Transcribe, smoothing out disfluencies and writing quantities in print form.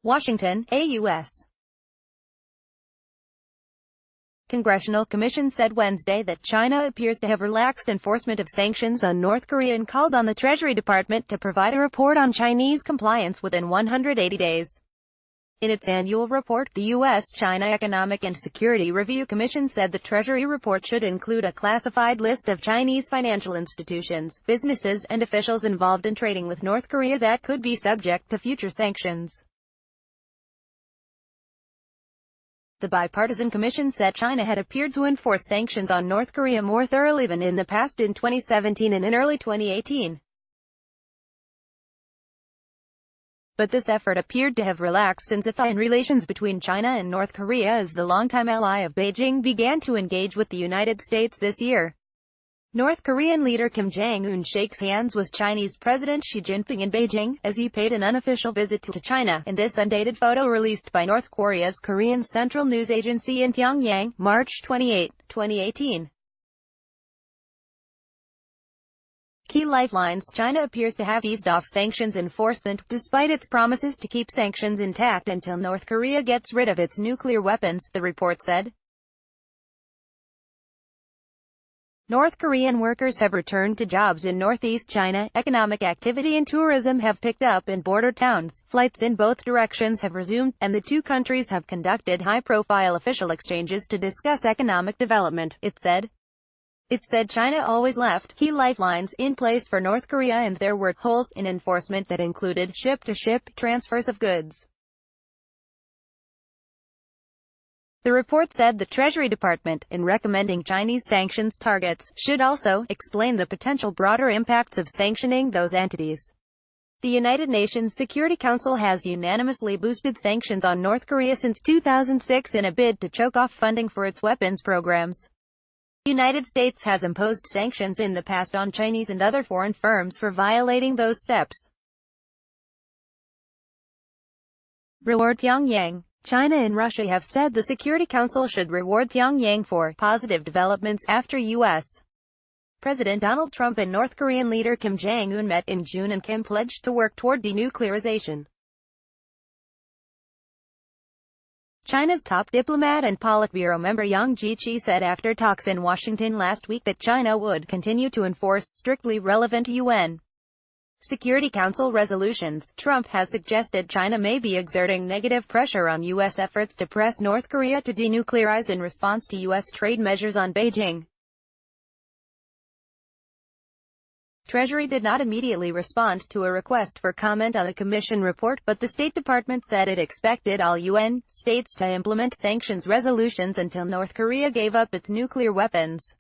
Washington, A.U.S. Congressional Commission said Wednesday that China appears to have relaxed enforcement of sanctions on North Korea and called on the Treasury Department to provide a report on Chinese compliance within 180 days. In its annual report, the U.S.-China Economic and Security Review Commission said the Treasury report should include a classified list of Chinese financial institutions, businesses, and officials involved in trading with North Korea that could be subject to future sanctions. The bipartisan commission said China had appeared to enforce sanctions on North Korea more thoroughly than in the past in 2017 and in early 2018. But this effort appeared to have relaxed since a thaw in relations between China and North Korea as the longtime ally of Beijing began to engage with the United States this year. North Korean leader Kim Jong-un shakes hands with Chinese President Xi Jinping in Beijing, as he paid an unofficial visit to China, in this undated photo released by North Korea's Korean Central News Agency in Pyongyang, March 28, 2018. Key lifelines: China appears to have eased off sanctions enforcement, despite its promises to keep sanctions intact until North Korea gets rid of its nuclear weapons, the report said. North Korean workers have returned to jobs in northeast China, economic activity and tourism have picked up in border towns, flights in both directions have resumed, and the two countries have conducted high-profile official exchanges to discuss economic development, it said. It said China always left key lifelines in place for North Korea and there were holes in enforcement that included ship-to-ship transfers of goods. The report said the Treasury Department, in recommending Chinese sanctions targets, should also explain the potential broader impacts of sanctioning those entities. The United Nations Security Council has unanimously boosted sanctions on North Korea since 2006 in a bid to choke off funding for its weapons programs. The United States has imposed sanctions in the past on Chinese and other foreign firms for violating those steps. Reward Pyongyang. China and Russia have said the Security Council should reward Pyongyang for positive developments after U.S. President Donald Trump and North Korean leader Kim Jong-un met in June and Kim pledged to work toward denuclearization. China's top diplomat and Politburo member Yang Jiechi said after talks in Washington last week that China would continue to enforce strictly relevant UN Security Council resolutions. Trump has suggested China may be exerting negative pressure on U.S. efforts to press North Korea to denuclearize in response to U.S. trade measures on Beijing. Treasury did not immediately respond to a request for comment on the Commission report, but the State Department said it expected all UN states to implement sanctions resolutions until North Korea gave up its nuclear weapons.